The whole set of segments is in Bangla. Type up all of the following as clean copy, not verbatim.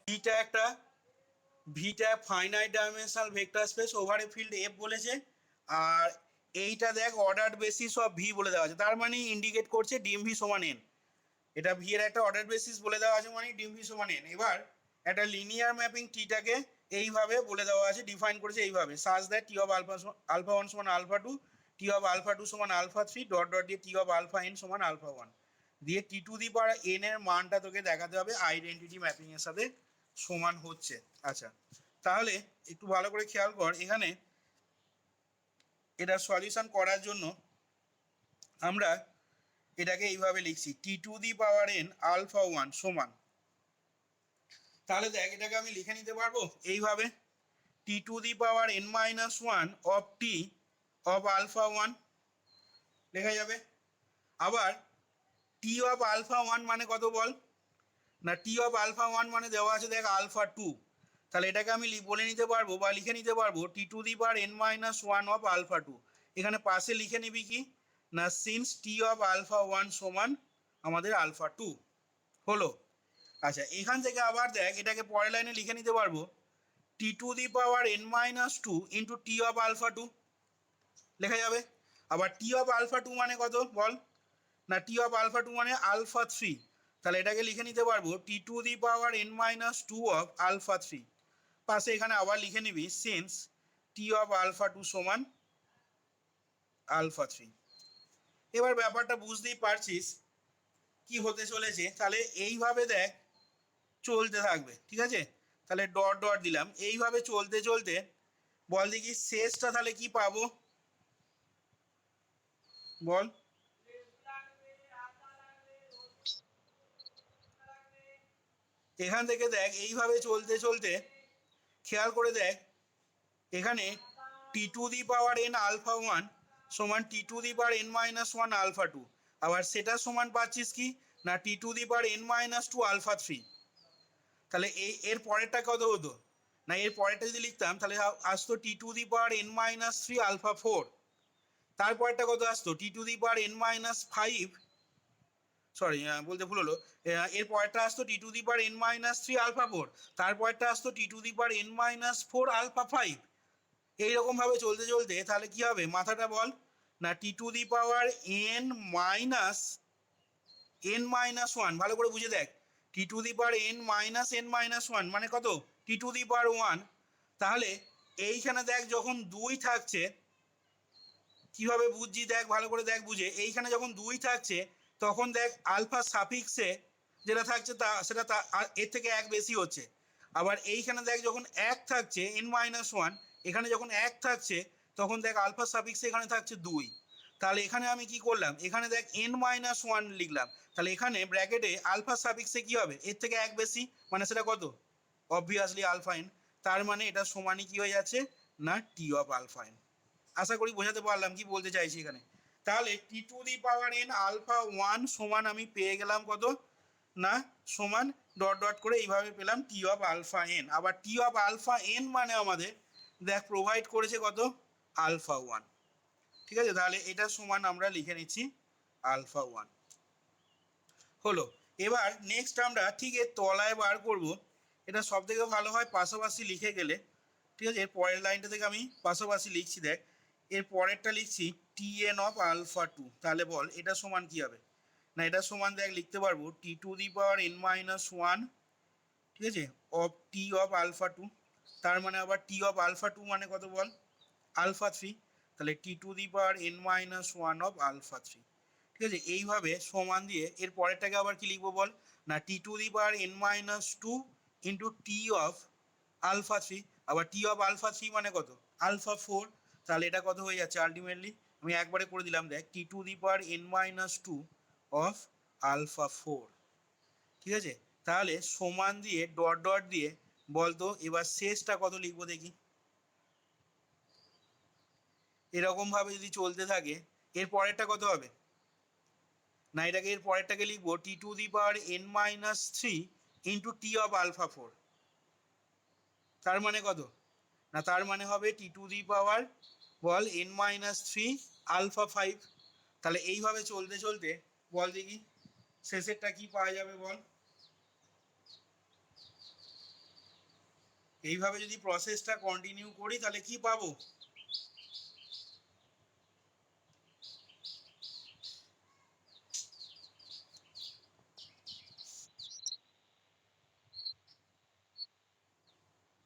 ভিটা একটা ভিটা finite dimensional vector space over a field F বলেছে, আর এইটা দেখ অর্ডার বেসিস অফ ভি বলে দেওয়া আছে, তার মানে ইন্ডিকেট করছে ডিএম ভি সমান এন। এটা ভি এর একটা অর্ডার বেসিস বলে দেওয়া আছে, মানে ডিএম ভি সমান এন। এবার একটা লিনিয়ার ম্যাপিং টিটাকে এইভাবে বলে দেওয়া আছে, ডিফাইন করেছে এইভাবে, such that T of alpha one সমান alpha two, T of alpha two সমান আলফা থ্রি, ডট ডট দিয়ে টি অফ আলফা এন সমান আলফা ওয়ান দিয়ে T to the power N এর মানটা তোকে দেখাতে হবে আইডেন্টিটি ম্যাপিং এর সাথে সমান হচ্ছে। আচ্ছা, তাহলে একটু ভালো করে খেয়াল কর, এখানে এটা সলিউশন করার জন্য আমরা এটাকে এইভাবে লিখছি, T to the power N alpha one সমান, তাহলে দেখ এটাকে আমি লিখে নিতে পারবো এইভাবে, T to the power N minus one of T of alpha one লেখা যাবে। আবার টি অফ আলফা ওয়ান মানে কত বল না, টি অফ আলফা ওয়ান মানে দেওয়া আছে দেখ আলফা টু, তাহলে এটাকে আমি বলে নিতে পারবো বা লিখে নিতে পারবো T to the power N minus one of alpha two. এখানে পাশে লিখে নিবি কি না, since T of alpha one সমান আমাদের আলফা টু হলো। আচ্ছা, এখান থেকে আবার দেখ এটাকে পরের লাইনে লিখে নিতে পারবো T to the power N minus two into T of alpha two লেখা যাবে। আবার টি অফ আলফা টু মানে কত বল না, টি অফ আলফা টু মানে আলফা থ্রি, তাহলে এটাকে লিখে নিতে পারবো T to the power N minus two of alpha three. পাশে এখানে আবার লিখে নিবি since T of alpha two সমান আলফা থ্রি। এবার ব্যাপারটা বুঝতেই পারছিস কি হতে চলেছে, তাহলে এইভাবে দেখ চলতে থাকবে, ঠিক আছে। তাহলে ডট ডট দিলাম, এইভাবে চলতে চলতে বল দেখি শেষটা তাহলে কি পাবো বল। এখান থেকে দেখ এইভাবে চলতে চলতে খেয়াল করে দেখ, এখানে T to the power N alpha one সমান T to the power N minus one alpha two, আবার সেটা সমান পাচ্ছিস কি না T to the power N minus two alpha three. তাহলে এর পরেরটা কত হতো না, এর পরেরটা যদি লিখতাম তাহলে আসতো T to the power N minus three alpha four, তারপরেরটা কত আসতো T to the power N minus five, sorry বলতে ভুল হলো, এর পরেরটা আসতো T to the power N minus three alpha four, তারপরেরটা আসতো T to the power N minus four alpha five. এইরকমভাবে চলতে চলতে তাহলে কি হবে মাথাটা বল না, T to the power N minus one, ভালো করে বুঝে দেখ, T to the power N minus one মানে কত টি টু দি পাওয়ার ওয়ান। তাহলে এইখানে দেখ যখন দুই থাকছে, কিভাবে বুঝছি দেখ ভালো করে দেখ বুঝে, এইখানে যখন দুই থাকছে তখন দেখ আলফা সাফিক্সে যেটা থাকছে তা সেটা এর থেকে এক বেশি হচ্ছে। আবার এইখানে দেখ যখন এক থাকছে এন মাইনাস ওয়ান, এখানে যখন এক থাকছে তখন দেখ আলফা সাফিক্সে এখানে থাকছে দুই। তাহলে এখানে আমি কি করলাম, এখানে দেখ এন মাইনাস ওয়ান লিখলাম, তাহলে এখানে ব্র্যাকেটে আলফা সাফিক্সে কি হবে এর থেকে এক বেশি, মানে সেটা কত অবভিয়াসলি আলফা এন, তার মানে এটা সমানই কি হয়ে যাচ্ছে না টি অফ আলফা এন। আশা করি বোঝাতে পারলাম কি বলতে চাইছি এখানে। তাহলে T to the power N alpha one সমান আমি পেয়ে গেলাম কত না সমান ডট ডট করে এইভাবে পেলাম টি অফ আলফা এন। আবার টি অফ আলফা এন মানে আমাদের দেখ প্রোভাইড করেছে কত আলফা ওয়ান, ঠিক আছে। তাহলে এটা সমান আমরা লিখে নিচ্ছি আলফা ওয়ান হলো। এবার নেক্সট আমরা ঠিক এর তলায় বার করব, এটা সব থেকে ভালো হয় পাশাপাশি লিখে গেলে, ঠিক আছে। এর পরের লাইনটা থেকে আমি পাশাপাশি লিখছি দেখ, এর পরেরটা লিখছি T N of alpha two, তাহলে বল এটা সমান কি হবে না, এটা সমান দেখ লিখতে পারবো T to the power N minus one, ঠিক আছে, of T of alpha two, তার মানে আবার টি অফ আলফা টু মানে কত বল আলফা থ্রি, তাহলে T to the power N minus one of alpha three, ঠিক আছে। এইভাবে সমান দিয়ে এর পরেরটাকে আবার কি লিখবো বল না, T to the power N minus two into T of alpha three, আবার টি অফ আলফা থ্রি মানে কত আলফা ফোর, তাহলে এটা কত হয়ে যাচ্ছে আলটিমেটলি আমি একবারে করে দিলাম দেখ T to the power N minus two of alpha four, ঠিক আছে। তাহলে সমান দিয়ে ডট ডট দিয়ে বলতো এবার শেষটা কত লিখবো দেখি। এরকমভাবে যদি চলতে থাকে এর পরেরটা কত হবে না, এটাকে এর পরেরটাকে লিখবো T to the power N minus three into T of alpha four, তার মানে কত না, তার মানে হবে টি টু দি পাওয়ার বল N minus three alpha five. তাহলে এইভাবে চলতে চলতে বল দেখি শেষেরটা কি পাওয়া যাবে বল। এইভাবে যদি প্রসেসটা কন্টিনিউ করি তাহলে কি পাবো?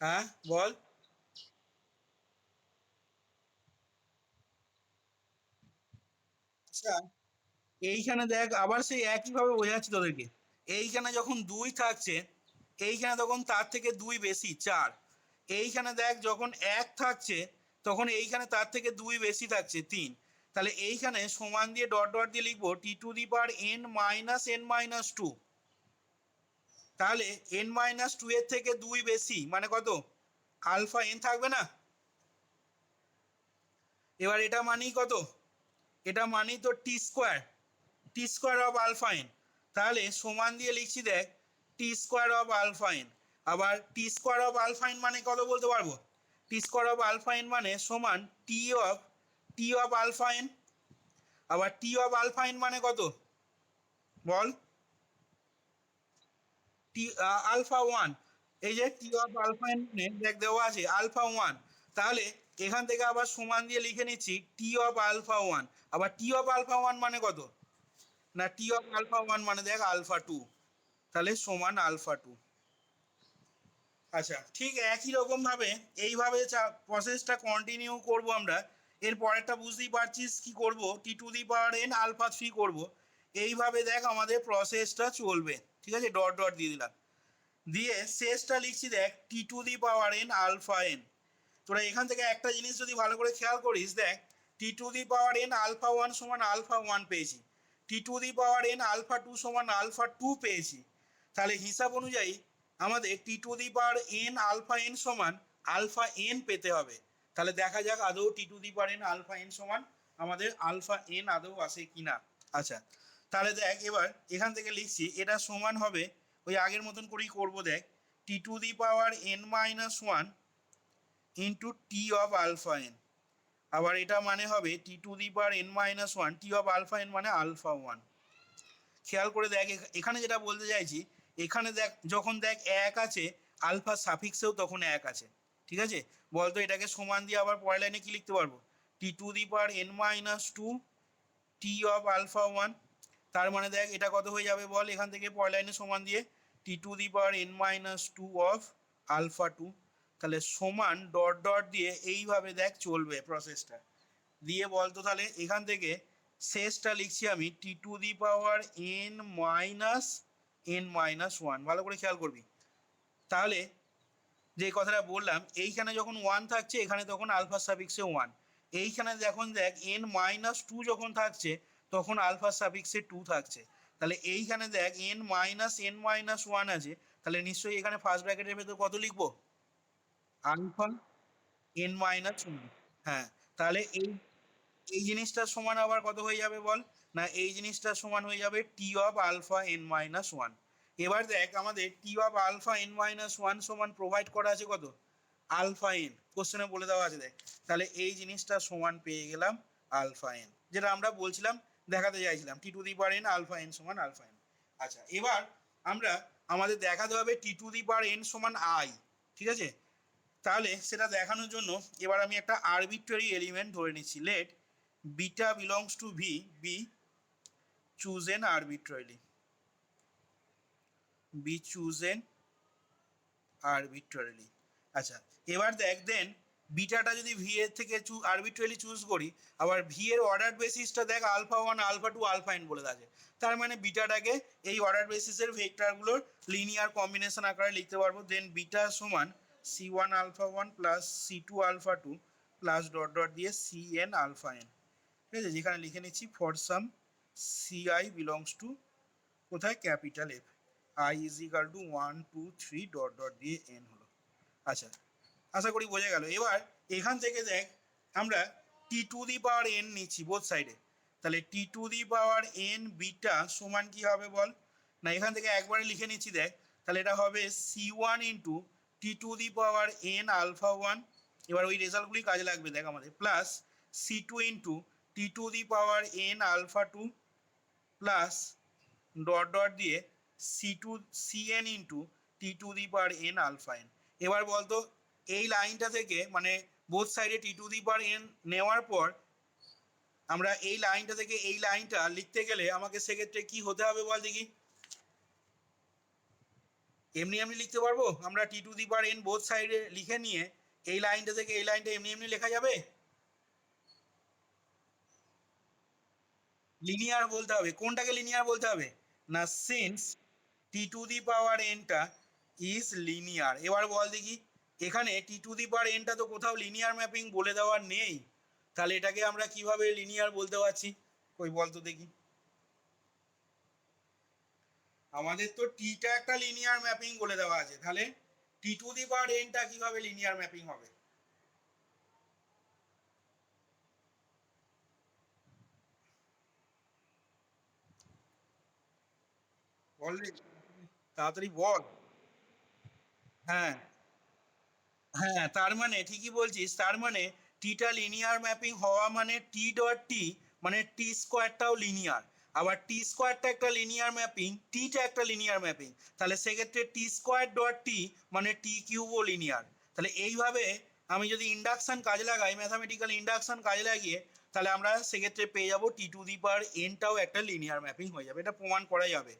হ্যাঁ বল। আচ্ছা, এইখানে দেখ আবার সেই একইভাবে বোঝাচ্ছি তোদেরকে। এইখানে যখন 2 থাকছে, এইখানে তখন তার থেকে 2 বেশি 4। এইখানে দেখ যখন 1 থাকছে তখন এইখানে তার থেকে 2 বেশি থাকছে 3। তাহলে এইখানে সমান দিয়ে ডট ডট দিয়ে লিখবো T to the power n minus n minus 2। তাহলে n মাইনাস 2 এর থেকে 2 বেশি মানে কত? আলফা n থাকবে না? এবার এটা মানেই কত? এটা মানেই তো T square, T square of alpha N. তাহলে সমান দিয়ে লিখছি দেখ T square of alpha N. আবার T square of alpha N মানে কত বলতে পারবো? T square of alpha N মানে সমান টি অফ আলফা এন। আবার টি অফ আলফা এন মানে কত বল? টি আলফা ওয়ান। এই যে টি অফ আলফা এন মানে দেখ দেওয়া আছে আলফা ওয়ান। তাহলে এখান থেকে আবার সমান দিয়ে লিখে নিচ্ছি টি অফ আলফা ওয়ান। আবার টি অফ আলফা ওয়ান মানে কত? না টি অফ আলফা ওয়ান মানে দেখ আলফা টু। তাহলে সমান আলফা টু। আচ্ছা, ঠিক একই রকম ভাবে এইভাবে প্রসেসটা কন্টিনিউ করব আমরা। এর পরেরটা বুঝতেই পারছিস কি করব, T to the power N alpha three করবো। এইভাবে দেখ আমাদের প্রসেসটা চলবে। ঠিক আছে, ডট ডট দিয়ে দিলাম। দিয়ে শেষটা লিখছি দেখ T to the power N alpha N. তোরা এখান থেকে একটা জিনিস যদি ভালো করে খেয়াল করিস দেখ, T to the power N alpha one সমান আলফা ওয়ান পেয়েছি, T to the power N alpha two সমান আলফা টু পেয়েছি। তাহলে হিসাব অনুযায়ী আমাদের T to the power N alpha N সমান আলফা এন পেতে হবে। তাহলে দেখা যাক আদৌ T to the power N alpha N সমান আমাদের আলফা এন আদৌ আসে কিনা। আচ্ছা, তাহলে দেখ এবার এখান থেকে লিখছি এটা সমান হবে ওই আগের মতন করেই করবো। দেখ T to the power N minus one into T of alpha N. আবার এটা মানে হবে T to the power N minus one T of alpha N মানে আলফা ওয়ান। খেয়াল করে দেখ এখানে যেটা বলতে চাইছি, এখানে দেখ যখন দেখ এক আছে আলফা সাফিক্সেও তখন এক আছে। ঠিক আছে, বলতো এটাকে সমান দিয়ে আবার পরের লাইনে কি লিখতে পারবো? T to the power N minus two T of alpha one. তার মানে দেখ এটা কত হয়ে যাবে বল এখান থেকে পরের লাইনে সমান দিয়ে T to the power N minus two of alpha two. তাহলে সমান ডট ডট দিয়ে এইভাবে দেখ চলবে প্রসেসটা। দিয়ে বলতো তাহলে এখান থেকে শেষটা লিখছি আমি T to the power N minus one. ভালো করে খেয়াল করবি। তাহলে যে কথাটা বললাম, এইখানে যখন ওয়ান থাকছে এখানে তখন আলফা সাফিক্সে ওয়ান। এইখানে যখন দেখ এন মাইনাস টু যখন থাকছে তখন আলফা সাফিক্সে টু থাকছে। তাহলে এইখানে দেখ এন মাইনাস ওয়ান আছে। তাহলে নিশ্চয়ই এখানে ফার্স্ট ব্র্যাকেটের ভেতর কত লিখবো? Alpha N minus one. হ্যাঁ, তাহলে এই এই জিনিসটার সমান আবার কত হয়ে যাবে বল? না এই জিনিসটার সমান হয়ে যাবে T of alpha N minus one. এবার দেখ আমাদের T of alpha N minus one সমান প্রোভাইড করা আছে কত? আলফা এন, কোশ্চেনে বলে দেওয়া আছে দেখ। তাহলে এই জিনিসটা সমান পেয়ে গেলাম আলফা এন, যেটা আমরা বলছিলাম দেখাতে চাইছিলাম T to the power N alpha N সমান আলফা এন। আচ্ছা, এবার আমরা আমাদের দেখাতে হবে T to the power N সমান আই। ঠিক আছে, তাহলে সেটা দেখানোর জন্য এবার আমি একটা আরবিট্রারি এলিমেন্ট ধরে নিচ্ছি। Let beta belongs to V be chosen arbitrarily, be chosen arbitrarily। আচ্ছা, এবার দেখ দেন বিটাটা যদি ভি এর থেকে আরবিট্রারিলি চুজ করি, আবার ভি এর অর্ডার বেসিসটা দেখ alpha one alpha two alpha N বলে আছে। তার মানে বিটাটাকে এই অর্ডার বেসিসের ভেক্টরগুলোর লিনিয়ার কম্বিনেশন আকারে লিখতে পারবো। দেন বিটা সমান C one alpha one plus C two alpha two plus dot dot দিয়ে সি এন আলফা এন। ঠিক আছে, যেখানে লিখে নিচ্ছি for some C I belongs to কোথায় capital F, I is equal to one two three dot dot দিয়ে এন হলো। আচ্ছা, আশা করি বোঝা গেল। এবার এখান থেকে দেখ আমরা T to the power N নিচ্ছি বোথ সাইডে। তাহলে T to the power N beta সমান কি হবে বল? না এখান থেকে একবারে লিখে নিচ্ছি দেখ। তাহলে এটা হবে C one into T to the power N alpha one. এবার ওই রেজাল্টগুলি কাজে লাগবে দেখ আমাদের, plus C two into T to the power N alpha two plus dot dot দিয়ে C two C N into T to the power N alpha N. এবার বলতো এই লাইনটা থেকে মানে বোথ সাইডে টি টু দি পাওয়ার এন নেওয়ার পর আমরা এই লাইনটা থেকে এই লাইনটা লিখতে গেলে আমাকে সেক্ষেত্রে কি হতে হবে বল দেখি। এমনি এমনি লিখতে পারবো আমরা T to the power N both সাইডে লিখে নিয়ে এই লাইনটা থেকে এই লাইনটা এমনি এমনি লেখা যাবে? লিনিয়ার বলতে হবে। কোনটাকে লিনিয়ার বলতে হবে? না since T to the power এনটা ইজ লিনিয়ার। এবার বল দেখি এখানে টি টু দি পাওয়ার এনটা তো কোথাও লিনিয়ার ম্যাপিং বলে দেওয়ার নেই, তাহলে এটাকে আমরা কিভাবে লিনিয়ার বলতে পারছি? কই বল তো দেখি। আমাদের তো টিটা একটা লিনিয়ার ম্যাপিং বলে দেওয়া আছে, তাহলে টি টু দি পাওয়ার এনটা কিভাবে লিনিয়ার ম্যাপিং হবে? বল দেখি, তাড়াতাড়ি বল। হ্যাঁ, হ্যাঁ, তার মানে ঠিকই বলছিস। তার মানে টিটা লিনিয়ার ম্যাপিং হওয়া মানে টি ডট টি মানে টি স্কোয়ারটাও লিনিয়ার। আবার টি স্কোয়ারটা একটা লিনিয়ার ম্যাপিং, টিটা একটা লিনিয়ার ম্যাপিং, তাহলে সেক্ষেত্রে টি স্কোয়ার ডট টি মানে টি কিউবও লিনিয়ার। তাহলে এইভাবে আমি যদি ইন্ডাকশন কাজে লাগাই, ম্যাথামেটিক্যাল ইন্ডাকশন কাজে লাগিয়ে, তাহলে আমরা সেক্ষেত্রে পেয়ে যাবো টি টু দি পাওয়ার এনটাও একটা লিনিয়ার ম্যাপিং হয়ে যাবে। এটা প্রমাণ করা যাবে।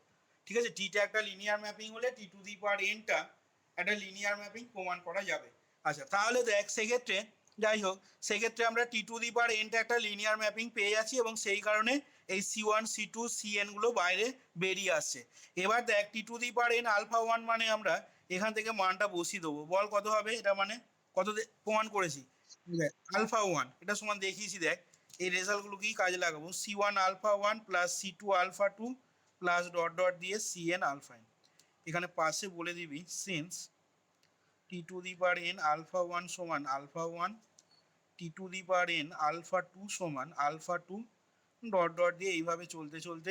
ঠিক আছে, টিটা একটা লিনিয়ার ম্যাপিং হলে টি টু দি পাওয়ার এনটা একটা লিনিয়ার ম্যাপিং প্রমাণ করা যাবে। আচ্ছা, তাহলে দেখ সেক্ষেত্রে যাই হোক, সেক্ষেত্রে আমরা টি টু দি পাওয়ার এনটা একটা লিনিয়ার ম্যাপিং পেয়ে যাচ্ছি এবং সেই কারণে এই C one C two C এনগুলো বাইরে বেরিয়ে আসছে। এবার দেখ T to the power N alpha one মানে আমরা এখান থেকে মানটা বসিয়ে দেবো। বল কত হবে এটা, মানে কত প্রমাণ করেছি? দেখ আলফা ওয়ান এটা সমান দেখিয়েছি। দেখ এই রেজাল্টগুলো কি কাজে লাগাবো, C one alpha one plus C two alpha two plus dot dot দিয়ে সি এন আলফা এন। এখানে পাশে বলে দিবি since T to the power N alpha one সমান alpha one, T to the power N alpha two সমান আলফা টু, ডট ডট দিয়ে এইভাবে চলতে চলতে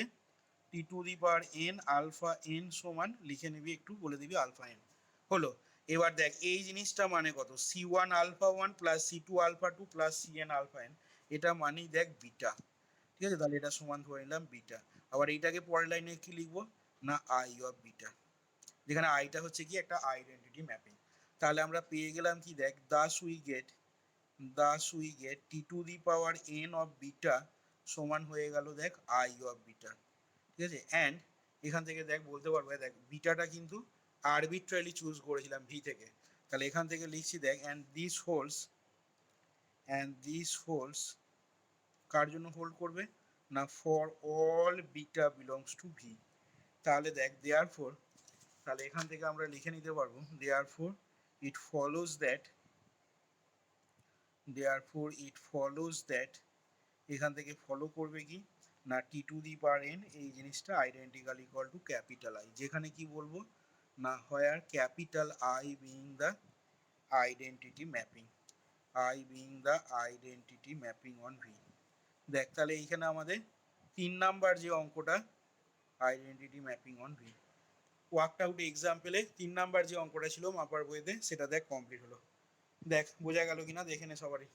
T to the power N alpha N সমান লিখে নিবি, একটু বলে দিবি আলফা এন। হলো। এবার দেখ এই জিনিসটা মানে কত, C one alpha one plus C two alpha two plus C N alpha N, এটা মানেই দেখ বিটা। ঠিক আছে, তাহলে এটা সমান ধরে নিলাম বিটা। আবার এইটাকে পরের লাইনে কি লিখবো, না আই অফ বিটা, যেখানে আইটা হচ্ছে কি একটা আইডেন্টিটি ম্যাপিং। তাহলে আমরা পেয়ে গেলাম কি, দেখ Das we get T to the power N of beta সমান হয়ে গেল দেখ আই অফ বিটা। ঠিক আছে, অ্যান্ড এখান থেকে দেখ বলতে পারবো, দেখ বিটাটা কিন্তু আরবিট্রারিলি চুজ করেছিলাম ভি থেকে, তাহলে এখান থেকে লিখছি দেখ অ্যান্ড দিস হোল্ডস কার জন্য হোল্ড করবে, না for all beta belongs to V. তাহলে দেখ দেয়ারফর, তাহলে এখান থেকে আমরা লিখে নিতে পারবো দেয়ারফর ইট ফলোজ দ্যাট এখান থেকে ফলো করবে কি, না T to the power N এই জিনিসটা identical equal to capital I, যেখানে কি বলবো, না where capital I being the identity mapping on V. দেখ তাহলে এইখানে আমাদের 3 নাম্বার যে অঙ্কটা identity mapping on V, worked out এক্সাম্পলে 3 নাম্বার যে অঙ্কটা ছিল মাপার বইতে সেটা দেখ কমপ্লিট হলো। দেখ বোঝা গেল কিনা দেখে নে সবারই।